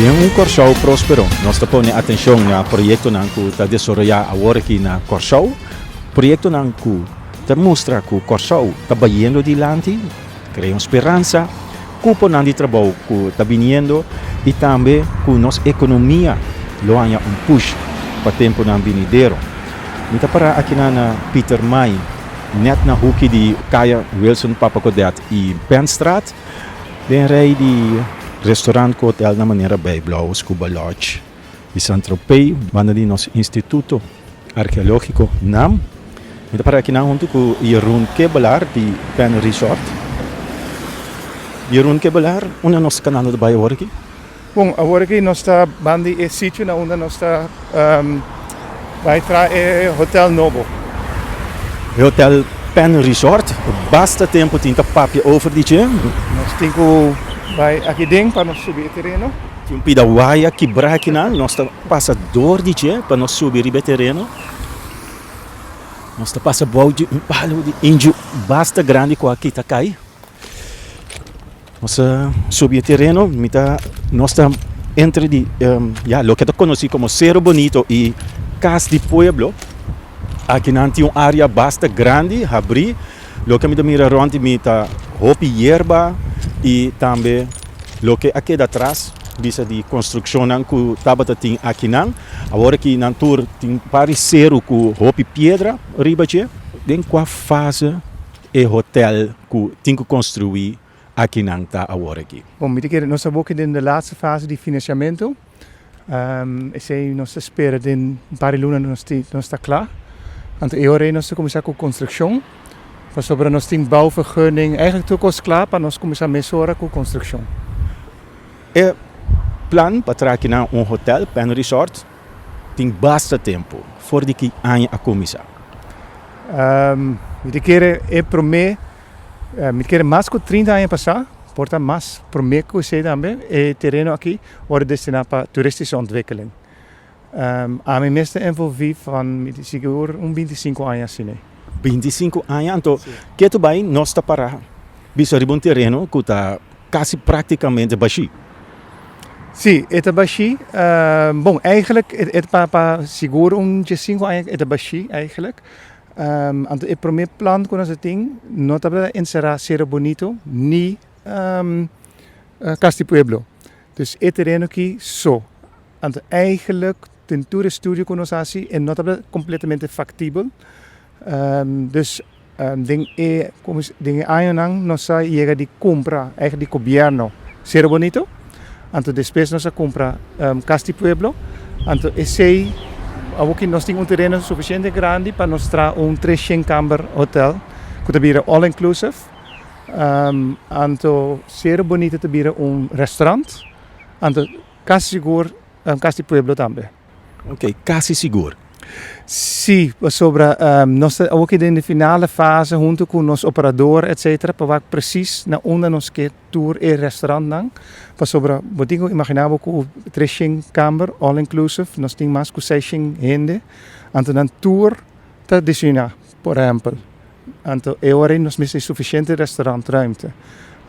Bien un Corsao próspero. Nós pone atenção na projeto que está desarrollar agora aqui na Corsao. Projeto que está mostra que o Corsao está indo adiante, cria esperança, cupo de trabalho que está vindo e também que nossa economia lo há push para tempo na venideiro. Então para aqui na Peter May, net na hoek de Kaya Wilson Papacodet e Penstraat, den rij die restaurant hotel na maneira bij Blauw Scuba Lodge e Saint-Tropez, banda di nos Instituto Arqueológico NAM. Então para aqui na junto com Jeroen Kebelar de Pen Resort. Jeroen Kebelar, onde nos canal de bij hoor aqui? Bom, agora aqui nós está bandi é sítio na onde nós está vai trazer Hotel Noble. Hotel Pen Resort, basta tempo tinta papje over die tje. Nós temos vai aqui dentro para nós subir o terreno. Tem pida waia que braque na, nós está passador de tje para nós subir o terreno. Nós está passa balde um palo de índio basta grande com aqui tá cai. Nós subir o terreno, nós está entre de lo que é conhecido como Cerro Bonito e Casa de Pueblo. Aqui não tem uma área basta grande, abrir. Lo que me mira ronde me tá roupa hierba e também lo que aqui atrás bisa de construção que estava tem aqui não. Agora que na tour tem parceiro com roupa pedra riba che. Den qual fase é hotel que tem que construir aqui não tá agora aqui. Bom, me diga, nós estamos aqui na laatste fase de financiamento. Nós esperamos em um par de lunas nós está claro. Então, agora nós começamos com a construção. Sobre nós temos bouwvergunning, eigenlijk tudo is klaar, para nós começar a mexer com a construção. É plan para aqui na hotel, Pen Resort, tem bastante tempo, for de que ano a começar. Me quero prometer, me quero mais que 30 anos passar, portanto mais prometer que você também, o terreno aqui wordt destinado para toeristische ontwikkeling. A mim mesmo envolvido van, seguro, 25 anos assim. 25 anos, então, que tu vai, nós está para bisar um terreno que está quase praticamente baixo. Sim, é baixo. Bom, eigenlijk, é para seguro 5 anos é baixo, eigenlijk. Então, o primeiro plano que nós temos, não está para encerrar Cerro Bonito, nem Casa de Pueblo. Dus é terreno aqui só. Então, eigenlijk, tem todo o estúdio que nós fazemos, é não está completamente factível. Dus dingen aangenang nós chega de compra eigenlijk de governo Cerro Bonito, então depois nós compra Casa de Pueblo, então esse aqui nós temos terreno suficiente grande para nós ter 3 kamer hotel que também all inclusive, então Cerro Bonito também restaurant, então Casa seguro Casa de Pueblo também. Ok, Casa seguro. Sim, sobre nós aqui na finale fase junto com nosso operador, etc. Para ver precies na onde nós que tour e restaurant não. Para sobre, botinho imaginava com 3 kamer all inclusive, nós temos mais que 6 gente. Então na tour tá desenhar, por exemplo. Então agora nós temos suficiente restaurantruimte.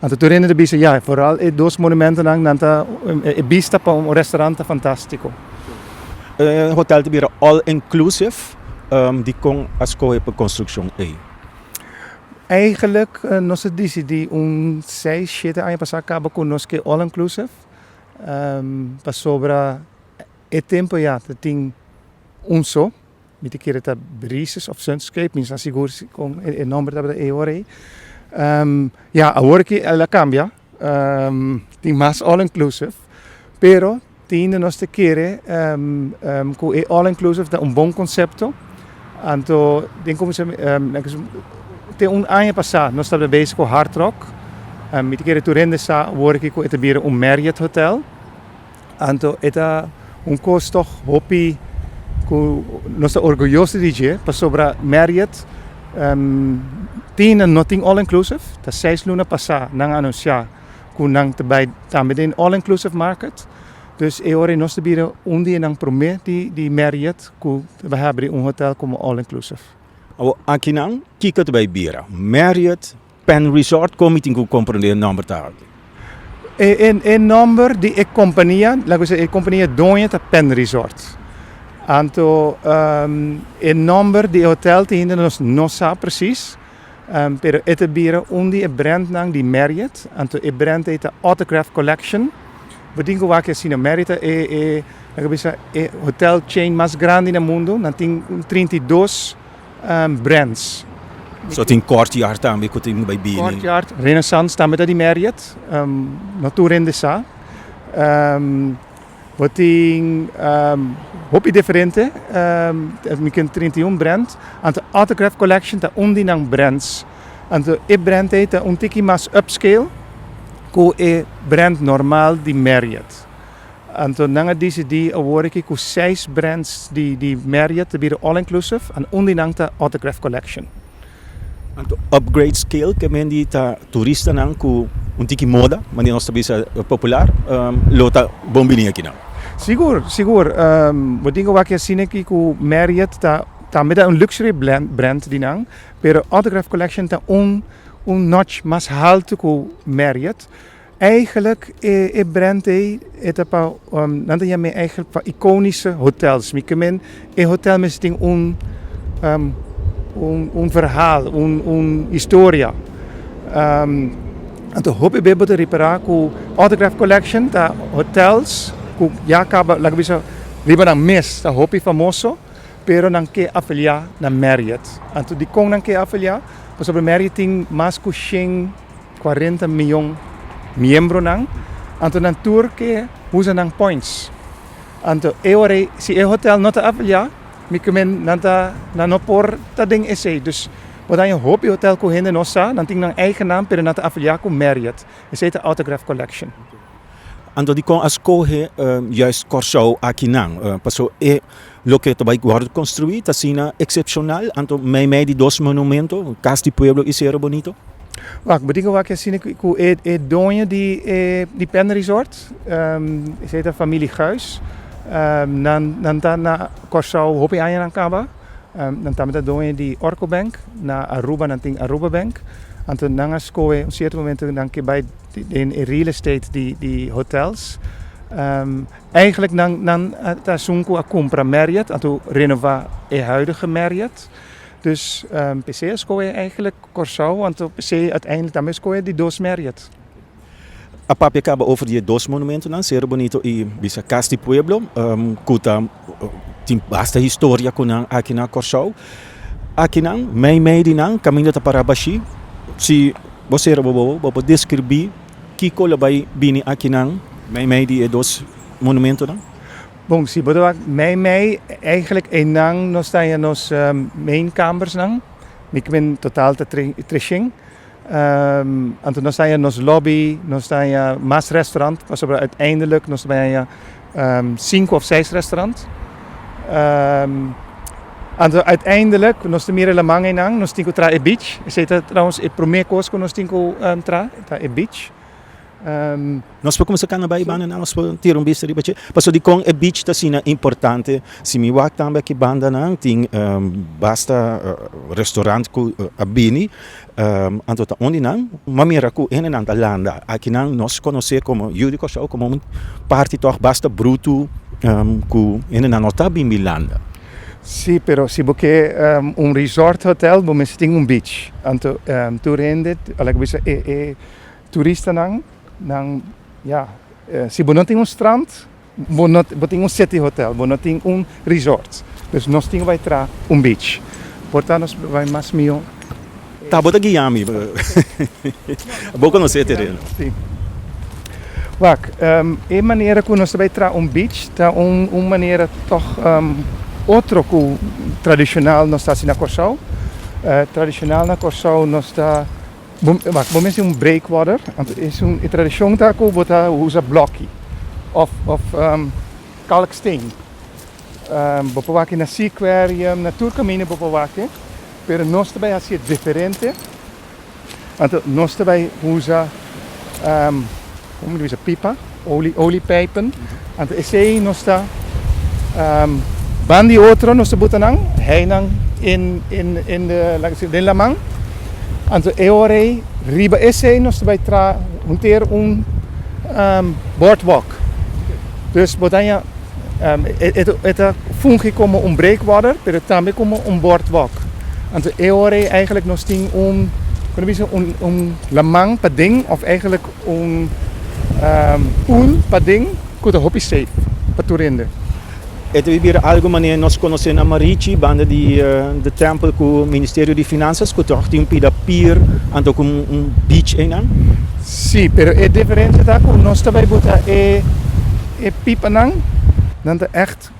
Então tu rende de bisa ja, vooral dois monumenten não, então vista para restaurante fantástico. Hotel de all inclusive, die kon as co para construção aí. Eigenlijk nós decidimos 6, 7 anos passar acaba com nós que all inclusive. Para sobre o tempo já tem só, met keer dat brises of sunscape, minstens seguro com o nome da EORE. Ja, agora que ela cambia, tem mais all inclusive, pero tiene nós te querer com all inclusive dá bom conceito. Então, tem ano passado nós estávamos bezig com Hard Rock. Met keer tu rende sa work com etableren Marriott Hotel. Então, é cost toch hopi com nós orgulhosos de dizer, para sobre Marriott tiene nothing all inclusive. Tá 6 luna passar nang anunciar com nang também all inclusive market. Dus agora nós temos dia nang promete de Marriott que vai abrir hotel como all inclusive. Aqui não, kika te bij bira. Marriott, Pen Resort, como tem que compreender o nome tá. En number di e companhia, lago se e companhia donha ta Pen Resort. Anto en number di hotel te ainda não sabe precies. Pero ete bira undi e brand nang di Marriott. Anto e brand e ta Autograph Collection. Bedingo wa que sina Marriott lago bisa e hotel chain mais grande no mundo. Nanting 32 brands. So tem courtyard também que tem bij Bini. Courtyard, Renaissance, também está de Marriott, Natura em Dessa. Wat tem hopi diferente, we kunnen 31 brand. En de Autograph Collection está nang brands. En de brand heet een tikkie mas upscale, ko e brand normaal die Marriott. En toen nang deze die award ik ko 6 brands die Marriott, de bieden all inclusive, en nang de Autograph Collection. Anto upgrade scale que mendi ta turista nang ku untiki moda, mandi nós bisa popular, lota bombini aqui não. Sigur. Wat dingen wat je zien ik ku Marriott ta met een luxury brand die nang, pero Autograph Collection ta un notch mas alto ku Marriott. Eigenlijk e brand het pa nanda ja me eigenlijk pa iconische hotels. Mi kemen e hotel met ding un verhaal, un historia. Então, hope bebo de reparar com Autograph Collection, tá hotels, com já acaba, lá que bisa, liba na mes, tá hope famoso, pero não que afiliar na Marriott. Então, de com não que afiliar, por sobre Marriott tem mais que 40 milhões membros não. Então, na tour que usa não points. Então, se é hotel não tá afiliar, mi kemen nanta no por ta ding essay. Dus wat dan je hoop hotel ko hende nossa, nanting nang eigen naam per nata afiliar ko Marriott. Es heet de Autograph Collection. Ando di kon ascoge juist Curaçao aqui não. Passou lo que tu vai guardar construir, tá sina excepcional. Anto mei di dos monumento, Casa de Pueblo e Cerro Bonito. Wacht, bedenken wat ik zie ku donje die Pen Resort. Es heet de familie Guis. Dan na Curaçao hopi aan aan kaba. Dan tamita doe die Orco Bank na Aruba nanting Aruba Bank. En toen nanga skoe op certain momenten dan ke bij in real estate die hotels. Eigenlijk dan ta sunku a compra Marriott en toen renova e huidige Marriott. Dus PC skoe eigenlijk Curaçao en toen PC uiteindelijk dan skoe die dos Marriott. A papi acaba over die dos monumentos, não? Cerro Bonito e bisa Casa de Pueblo, kuta tem basta história com aqui na Curaçao. Aqui não, mei di não, caminho ta para Baxi. Se você bobo descrever que cola vai bini aqui não, mei di dos monumentos não? Bom, si bedoel mei eigenlijk enang nos tayo nos main kamers nang. Ik ben totaal te trashing. En toen sta je nos lobby, nos sta je mas restaurant, was er uiteindelijk nos sta je 5 of 6 restaurant. En toen uiteindelijk nos te meer lamang inang, nos tinko tra e beach. Is het trouwens e prome kosko nos tinko tra e beach. Nós podemos sacar na Bahia banda, nós podemos ter vista de baixo. Passo de com e beach tá sina importante. Se me wak também que banda não tem basta restaurante com a bini. Anto ta onde não, mamira com enen da landa. Aqui não nós conhecer como Judico Show como parte toch basta bruto com enen nota bem Milanda. Sì, però si porque resort hotel, bo men tem beach. Anto tu rende, alek bisa turista nang ja, se não tem strand, não tem city hotel, não tem resort. Dus nós temos vai tra beach. Portanto, nós vai mais mio. Tá bota guiame. Vou conhecer terreno. Sim. Wacht, maneira que nós vai tra beach, tá maneira toch outro que tradicional nós está assim na Curaçao. Tradicional na Curaçao nós está Moment is breakwater. Is een traditie dat we usa blokkie of kalksteen. Bopawaki na sea aquarium, natuurkamine bopawaki. Pero nós também assim diferente. Então nós também usa como diz pipa, oliepijpen. Então esse nós está bandi outro nós botanang, hij nang in de laat ik zeggen de lamang. Anto eore riba esse nós vai tra ter boardwalk. Dus botanya het funge como breakwater, pero também como boardwalk. En de eeuwen eigenlijk nog sting lamang pading of eigenlijk pool pading kuda hopi safe paturinde. E vivere algo maneira nós conhecemos a Marici, banda de templo com o Ministério de Finanças, que toch tem pida pier, ando com beach em an. Sim, pero é diferente da com nós também bota pipanang, dan de echt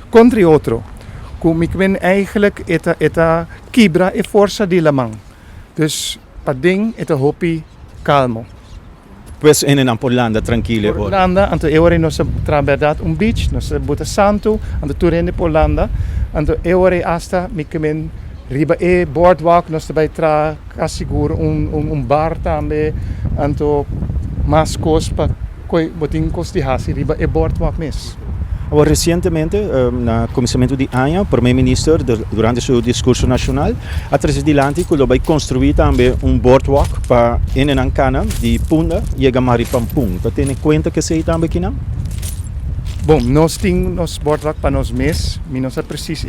country outro. Com ik ben eigenlijk eta kibra e força de lamang. Dus pading eta hopi calmo. Pues en Porlanda, tranquilo. Porlanda, anto eore nós trabalhamos beach, nós bota santo, anto turende Porlanda, anto eore hasta mikemen riba boardwalk, nós também tra seguro bar também, anto mas cospa coi botin costi hasi riba boardwalk mes. Agora, recentemente, no começamento de ano, o primeiro-ministro, durante seu discurso nacional, atrás de Lanti, que vai construir também boardwalk para Enenancana, de Punda, e a Maripampung. Você tem em conta que sei também aqui, não? Bom, nós temos boardwalk para nós mesmos, mas não sei precis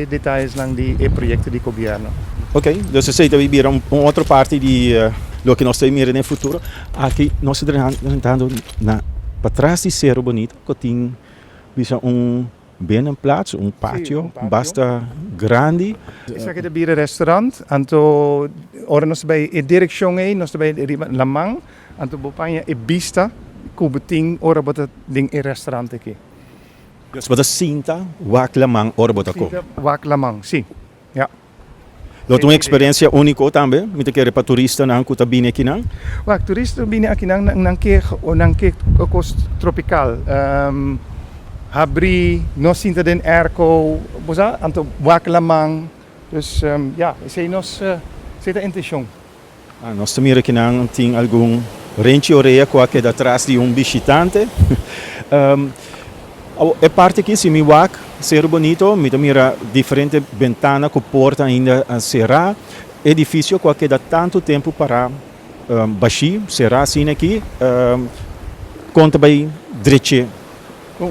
detalhes lang de projeto de governo. Ok, então você vai viver outra parte de lo que nós temos no futuro. Aqui, nós estamos tentando para trás de Cerro Bonito, que tem binnenplaats, patio, basta grande. Isa kita bira restaurant, anto ora nós bij direction nós bij lamang, anto bopanya bista, kubeting ora bota ding restaurant aqui. Dus wat is Sinta, Wak Lamang, ora bota ko. Wak lamang, sim. Ja. Dat uma experiência única também, met que para turista não kuta bine aqui não. Wak turista bine aqui nang ke cost tropical. Habri, nós sinta den airco, boza, anto wak lamang. Dus ja, essa nos a intenção. Nós também aqui não tem algum rente oreia com aquele atrás de visitante. É parte aqui, se me wak, Cerro Bonito, me mira diferente ventana com porta ainda a cerrar. Edifício com aquele tanto tempo para baixar, cerrar assim aqui. Conta bem direito.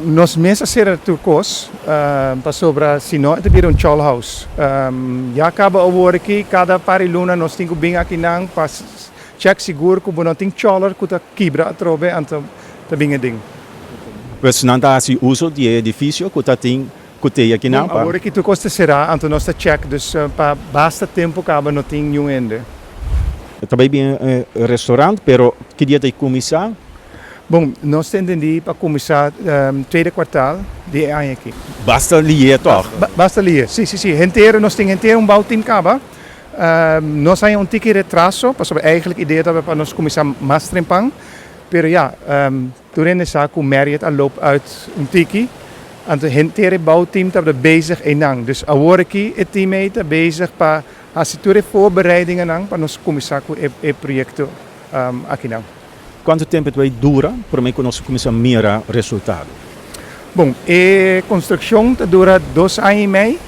Nós mesmos ser turcos, para sobra, se não, é vir chowl house. Já acaba o work aqui, cada pariluna nós temos bem aqui não, para check seguro que não tem choller, que tá quebra trobe, então tá bem a ding. Pois não tá assim uso de edifício, que tá tem que tem aqui não. O work aqui turcos será, então nós tá check, dus para basta tempo acaba não tem nenhum ende. Também bem restaurante, pero que dia de começar? Bom, nós tendemos para começar tweede kwartaal de ano aqui. Basta lier toch? Basta lier, sim. Inteiro, nós temos inteiro bouwteam acaba. Nós temos tique retraso, para eigenlijk ideia dat we para nós começar mais trempang. Pero ja, durante essa com Marriott a loop uit tiki. En het inteiro bouwteam dat we bezig enang. Dus agora aqui het team está bezig para as voorbereidingen nang para nós começar com o projeto aqui nang. Quanto tempo vai durar para mim que nós começamos a mirar resultado? Bom, a construção dura 2 anos e meio.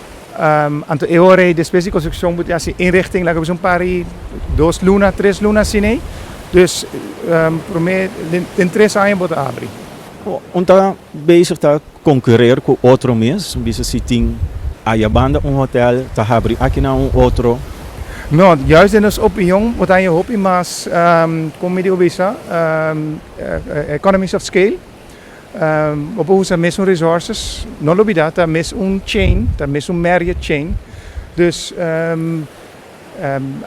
Anto eore depois de construção moet assim inrichting laten we zo'n paar 2 luna, 3 luna cine. Dus para mim in 3 anos moet abrir. Está bezig te concurreren com outro mês, bisa se tem a banda hotel, tá abrir aqui não outro. Não, juist in onze opinion moet je hopen, mas como eu disse, economies of scale. Op hoe mesmo resources, não olvidar, tá mesmo chain, tá mesmo Marriott chain. Dus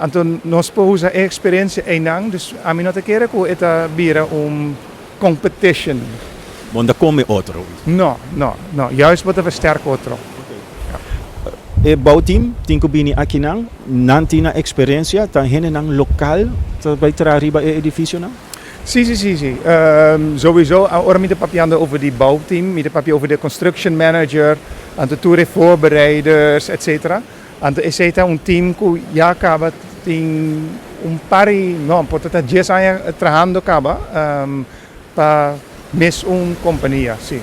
então nós podemos a experiência enang, dus a mim não te quero que eta bira competition. Onda come outro. Não, juist moet we versterken outro. E bouwteam, tem que vir aqui não tem experiência, tá hen nang local, tá vai trazer riba edifício não? Sim. Sowieso, ora met de papier over die bouwteam, met de papier over de construction manager, aan de toerenvoorbereiders, etc. En er is team que já acaba tem pari, não, portanto, 10 anos trabajando acaba para mes companhia, sim.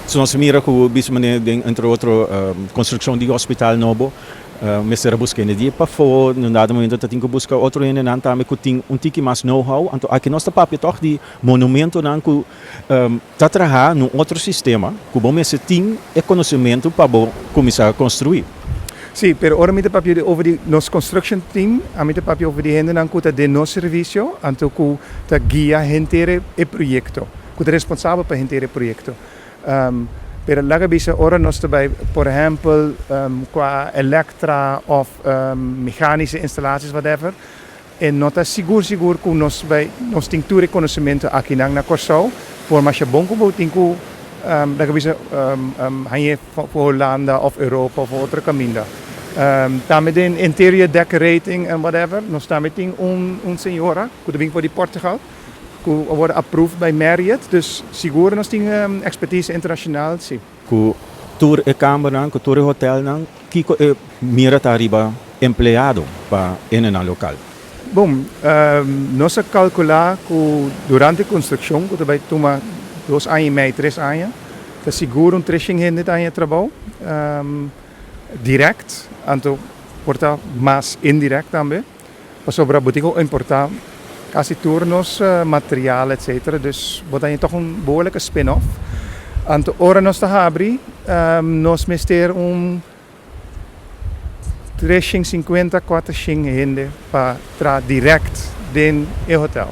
Se nós mira com o bispo entre outro construção de hospital novo, Mr. buscando dia para fora, no nada momento tem que buscar outro ainda não também que tem tique mais know-how, então aqui nós papo toch de monumento não que tá trabalhar num outro sistema, que bom mesmo tem conhecimento para começar a construir. Sim, pero ora mita papi over die nos construction team, a mita papi over die hende nan kuta de nos servicio, anto ku ta guia hentere e proyecto, kuta responsável para hentere proyecto. Pero laga bisa ora nós também, por exemplo, qua elektra of mechanische installaties, whatever, en nota seguro que nós tem tudo conhecimento aqui na Corsau, por mais bom como tem que laga bisa hanje voor Hollanda of Europa of outra caminho. Também tem interior decorating and whatever, nós também tem senhora, que vem de Portugal, que wordt approved bij Marriott, dus seguro nós temos expertise internacional, sim. Que tour e câmara, que tour e hotel, que mira arriba empleado para na local. Bom, nós calcular que durante a construção, que vai tomar 2 anos e meio, 3 anos, que seguro 3 anos de trabalho, direct, então porta mais indirect também, para sobra botigo importar quase turnos, materiaal, etc. Dus wordt dan toch een behoorlijke spin-off. En de ora nós te abrir, nós mester 350, 400 gente para tra direct den e hotel.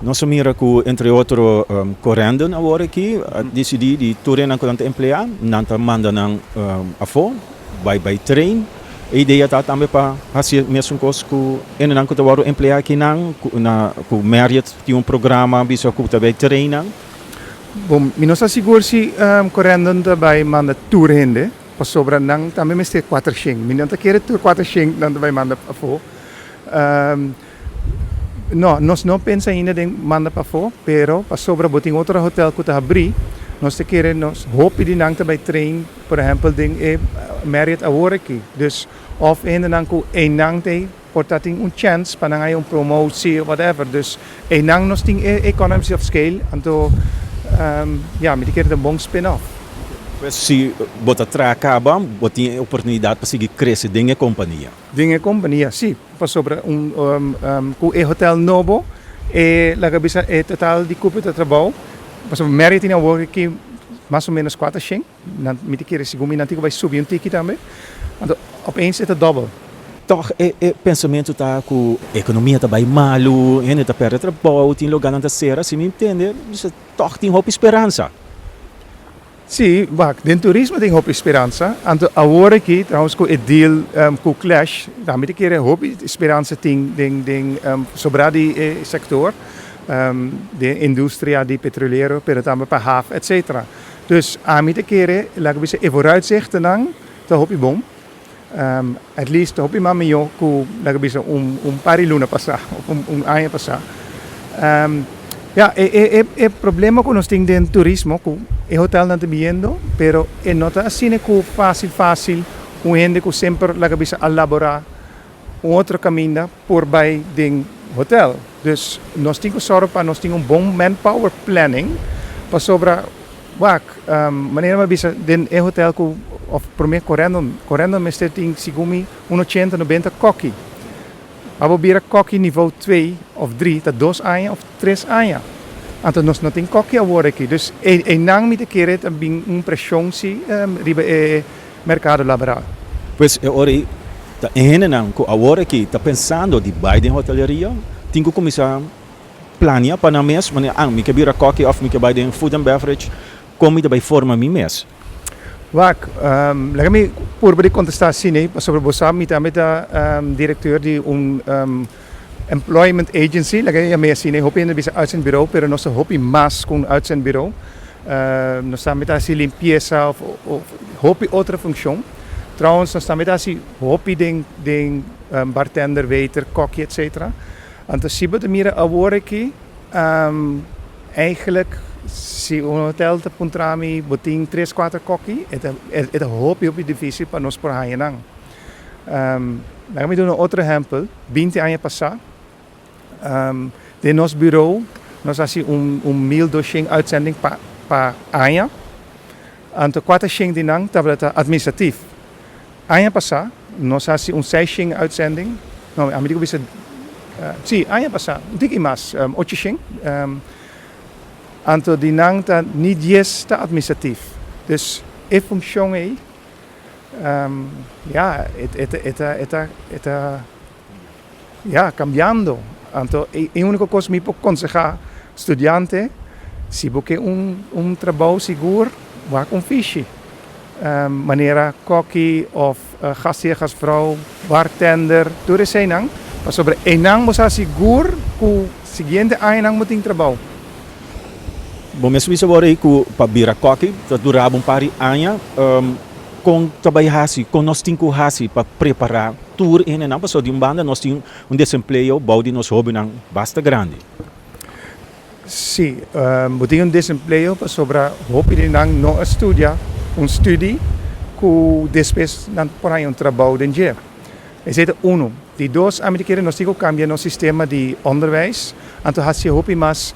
Nós mira que entre outros correndo agora aqui, decidi de turena com a emplear, não manda não a fora, vai trein. A ideia está também para fazer mesmo coisa que não que o emplear aqui não, na que o Marriott tem programa, bisa que também treina. Bom, nós asseguro se correndo também manda tour gente, para sobra não também mester 400. Não te quer tour 400 não também manda para fora. Não, nós não pensa ainda em manda para fora, pero para sobra boting outro hotel que está abrir. Nós te querem, nós hopen die nang bij train, por exemplo, ding Marriott agora aqui. Dus of ainda nang ku nang te, portanto tem chance para nang een promotie of whatever. Dus nang nós tem economies of scale, então ja, met die keer een bom spin-off. Se bota acaba, bota tem oportunidade para seguir crescer dentro da companhia. Dentro da companhia, sim. Para sobre ku hotel novo, laga bisa total de cupo de trabalho. Mas o Marriott tem agora aqui mais ou menos 400. Met die keer segumi nanti vai subir ticket também. Então, opeens é double. Toch pensamento tá que a economia tá bem malo, ainda tá perto trabalho, tem lugar onde ser, assim me entender, isso toch tem hope esperança. Sim, bak, den turismo tem hope esperança. Então, agora aqui, trouwens, com o deal com o Clash, met die keer hope esperança tem sobre die sector. De industria, die petrolero, pero também para HAF, etc. Dus aan mij te keren, laten we zeggen, vooruitzichten dan, dat hoop je bom. At least hoop je maar met jou, laten we zeggen, pari luna passar, of año passar. Ja, problema con nos ting den turismo, el hotel não te viendo, pero não está assim que fácil, gente que sempre, laten we zeggen, elaborar outro caminho por bij den hotel. Dus nós temos que zorgen para nós ter bom manpower planning para sobra maneira bisa den hotel que of primeiro correndo mestre tem segumi 180 90 coque. Abo bira coque nível 2 of 3, dat 2 anos of 3 anos. Então nós não tem coque agora aqui. Dus nang met querer também pressão se riba mercado laboral. Pois ora tá não que agora aqui tá pensando de Biden hotelaria. Tenho que começar a planear para mês, mas me que bira coque of me que vai den food and beverage, como me vai formar mim mês. Wak, me por beri contestar sini, sobre você me também diretor de employment agency, lagi me sini, hoop je bisa uitzendbureau, pero nosso hoop mas com uitzendbureau. Nós também assim limpeza of hoop outra função. Trouwens, nós também assim hoop den bartender, waiter, kokkie, etc. En zie je meer agora aqui, eigenlijk se um hotel te puntrami boting 3-4 coque, é hoop op difícil para nós por aí não. Laat me doen een outro exemplo. 20 anos passar, de nosso bureau, nós assim 1200 uitzending pa ano. En 400 dinang tablet administratief. ano passado, nós fazemos 6 uitzending. Não, a medida que sim, ano passado, não tem mais, 8. Anto die nang ta niet 10 ta administratief. Dus e função aí, ja, ja, cambiando. Anto, a única coisa que me pode aconselhar estudante, se você trabalho seguro, vá com fiche. Maneira koki of gastheer, gastvrouw, bartender, tudo isso aí não. Mas sobre enang você seguro que o seguinte ano não tem trabalho. Bom, mas se agora aí que para bira coque, durava par de anos, com trabalhar com nós temos que para preparar tour e não passou de banda nós temos desemprego, bom de nós hobby não basta grande. Sim, temos desemprego para sobre hobby de não estudar studie que depois não por aí trabalho de dia. Esse é de 2 americanos nós temos que cambiar no sistema de onderwijs, então has je hobby mas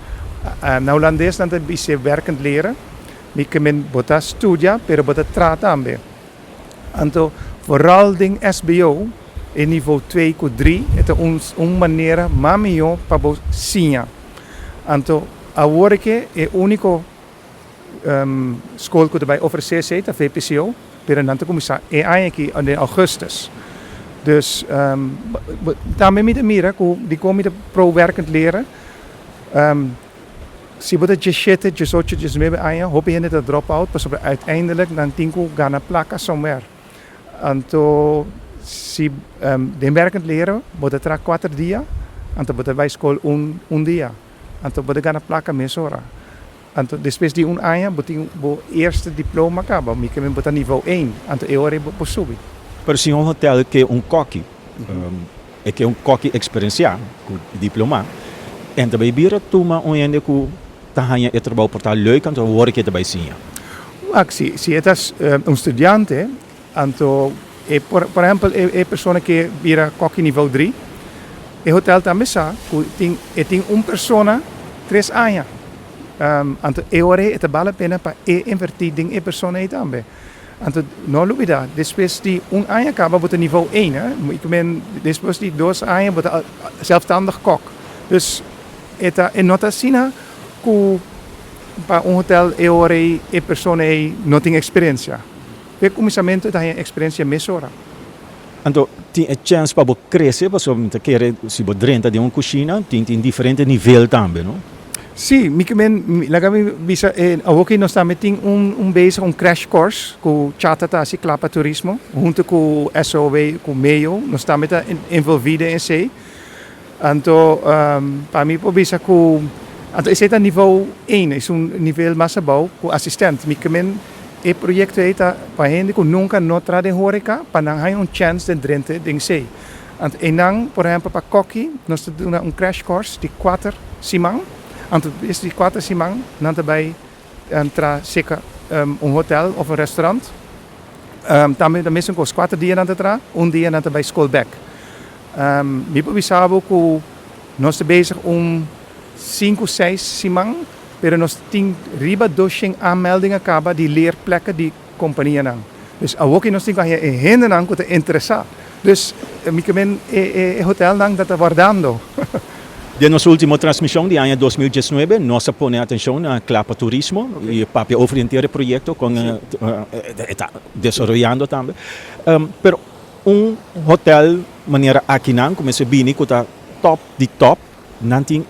na holandês não tem se werkend leren, maar men bota studia, pero bota trata também. Então, vooral ding SBO, em nível 2 ou 3, é maneira mais melhor para você sinha. Então, agora que é a única escola que vai oferecer a VPCO, pero não tem começar é aqui em augustus. Dus também me mira que die komen pro werkend leren. Se você 17, 18, 19 anos, hoop je niet te drop-out, maar uiteindelijk dan tinko gaan naar plakken somewhere. Então, se de werkend leren, você terá 4 dias, então você vai escola dia. Então, você gaan naar plakken mais hora. Então, depois de ano, você tem o eerste diploma acaba, mas que você nível 1, então eu hora para subir. Para se hotel que coque, é que coque experiencial, com diploma, en também bira tuma onde que tahanha é trabalho por tal leuk, então hoor que também sim. Se é estudante, então por exemplo, é pessoa que vira coque nível 3, o hotel também sabe que tem uma pessoa 3 anos. Então eu hora é vale a pena para invertir em pessoa aí também. Então não dúvida, depois de ano acaba você nível 1, depois de 2 anos você zelfstandig kok. Dus é nota assim que para hotel eu hora é pessoa aí não tem experiência. Pelo começamento tem experiência mesora. Então tem a chance para você crescer, para você querer se você dentro de uma cozinha, tem diferente nível também, não? Sim, lagami bisa okay nós também tem base crash course com chatata assim clapa turismo, junto com SOV com meio, nós também tá envolvido em sei. Então, para mim po bisa com então esse é nível 1, é nível mais baixo com assistente, e projeto é para gente que nunca notra de horeca, para não ter chance de dentro de sei. Então, enang, por exemplo, para coque, nós temos crash course de 4 semanas. Então, esses 4 semanas, não também entrar seca hotel ou restaurante. Também são os 4 dias não entrar, dia não também school back. Me sabe que nós estamos bezig 5, 6 semanas, pero nós temos riba 200 aanmeldingen acaba de leerplekken die companhia não. Dus ook nós temos que henden não que interessar. Dus o hotel não está guardando. De nossa última transmissão de ano 2019, nós põe atenção na Clapa Turismo e para orientar o projeto com está desenvolvendo também. Pero hotel maneira aqui não começa bem que está top de top, não tem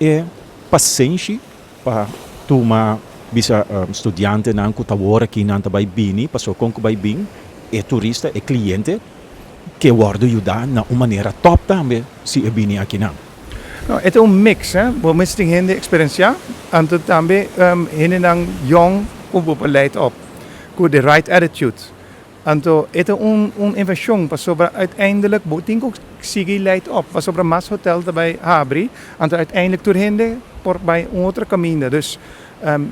paciência para tomar bisa estudante não que está agora aqui não está bem, passou com que bem, é turista, é cliente que pode ajudar na maneira top também se é bem aqui não. No, é mix, hè. Mensen die hebben experiência, en também hebben jong como beleid op, com the right attitude. Então, é invenção para sobre uiteindelijk tem que seguir leid op, para sobre mais hotel daarbij abrir, en uiteindelijk door hen por bij outro caminho. Dus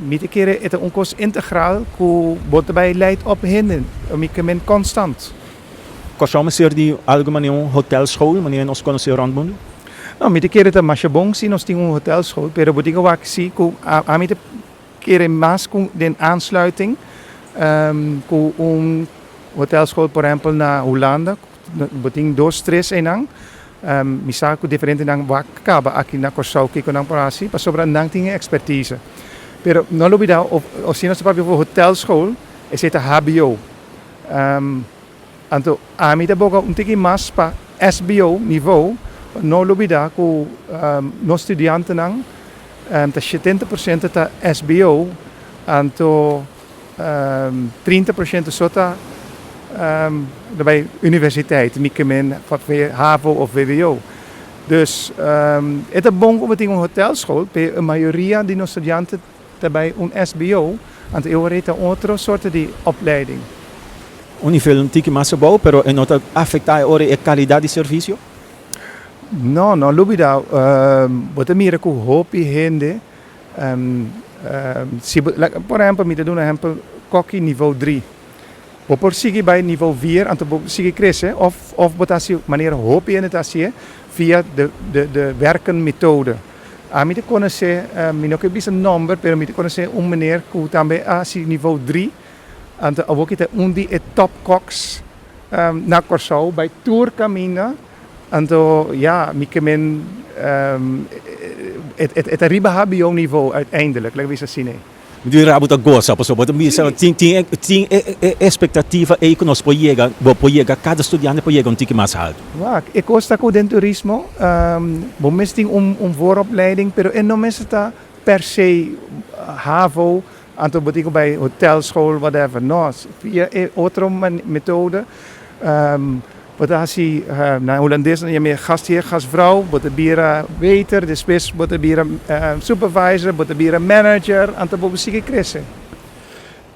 met keren é kost integraal que bot daarbij leid op hen, men constant. Kosom ser de alguma hotel school, wanneer nós conhecer rondmundo? Não, me querer ter mais bom se nós temos hotel school, pero eu digo que a mim querer mais com den aansluiting com hotelschool, por ejemplo, na Holanda, boting 2-3 enang. Misako diferente nang wakaba aqui na Corsau que com parasi, para sobra nang tinha expertise. Pero não lubida o sino se papel hotelschool, é esta HBO. Anto a mim da boca tiki mais para SBO niveau, não lubida com no estudante nang tá 70% tá SBO, anto 30% sota bij universiteit, niet meer van HAVO of VWO. Dus het is bom om een hotelschool, bij een majoria die studenten bij een SBO, en de heeft een andere soort die opleiding. O nível um tique mais bom, pero não está afetar a qualidade de serviço? No, lubida, wat er meer ko hopi hende, por exemplo, me doen een kokkie niveau 3. Por sige bij niveau 4 en te sige crescen of botasie manier hoop je het asje via de werkenmethode. Me te kunnen ze me nog een beetje number, pero me te kunnen ze meneer hoe dan bij asje niveau 3 en te ook het undi het top cox na Corsau bij tour camina en to ja me kemen het arriba HBO niveau uiteindelijk, laten we eens zien. De rabuta gosta, pessoal, bota missa, tem expectativa aí que nós pode cada estudante pode chegar tique mais alto. Ik costa com den turismo, bom tem vooropleiding, pero não está per se HAVO, anto botigo bij hotelschool, whatever. Nós via outra methode. Wat als je naar Hollandees en je meer gastheer, gastvrouw, wat de bieren waiter, de spits, wat de bieren supervisor, wat de bieren manager, en te boven zich kressen.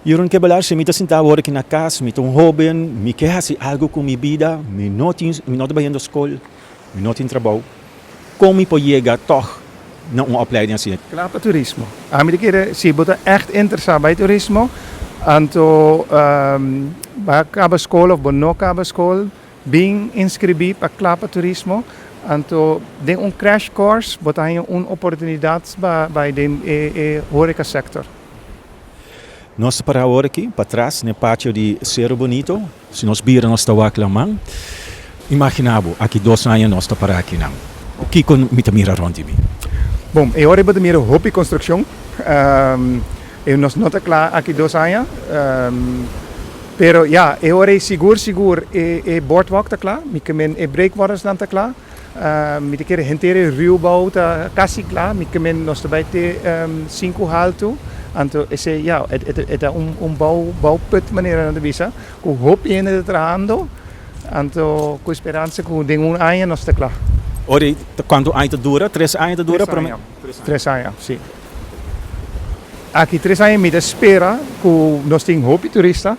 Jeroen Kebelar, se mita sinta agora aqui na casa, mita hobby, me quer assim algo com minha vida, me not bij de school, me not in trabalho. Como pode chegar toch naar een opleiding assim? Klaar voor toerisme. Aan keren, zie je echt interessant bij toerisme. En to bij kabelschool of bij kabelschool. Bem inscrever para Clapa Turismo, então tem crash course, botar uma oportunidade para o horeca sector. Nós para agora aqui, para trás, no pátio de Cerro Bonito, se nós viramos nós estamos aqui lá, imaginamos aqui 2 anos nós estamos para aqui não. O que com me mira rond mim? Bom, eu agora vou mira hobby construção. Eu nós não está claro aqui 2 anos. Pero ja, eu orei seguro boardwalk está klaar, me kemen breakwaters dan está klaar, me te keren hentere ruwbouw está quase klaar, me kemen nos te baite 5 halto, anto esse ja, het bouwput maneira na visa, com hoop in het trando, anto com esperança com dengun aia nos está klaar. Ora, quanto ainda dura? 3 anos dura para mim? 3 anos, sim. Aqui 3 anos me espera que nós temos hoop turista.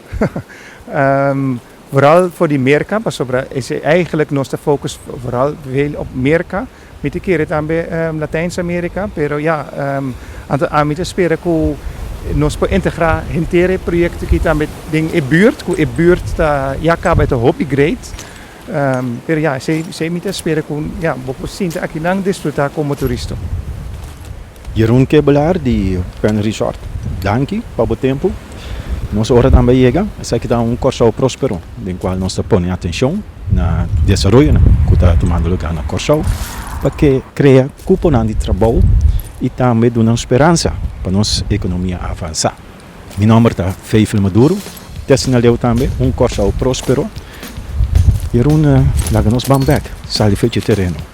Vooral voor die merka, pas op, is eigenlijk onze focus vooral veel op merka. Met een keer het aan bij Latijns-Amerika, pero ja, aan met espera que nós po integra hintere projecten que também ding e buurt ta ja acaba te hobby great. Pero ja, se met espera que ja, vou sinta aqui lang desfrutar como turista. Jeroen Kebelar, die Pen Resort. Danke para o tempo. Nossa hora também chega. Essa aqui está Corsau próspero, em qual nós põe atenção na desenvolvimento que está tomando lugar na Corsau, para que cria cupom de trabalho e também dá uma esperança para nossa economia avançar. Meu nome é Feifel Maduro. Dessinaleu também Corsau próspero. Jeroen, laga nos bambek, sali feito terreno.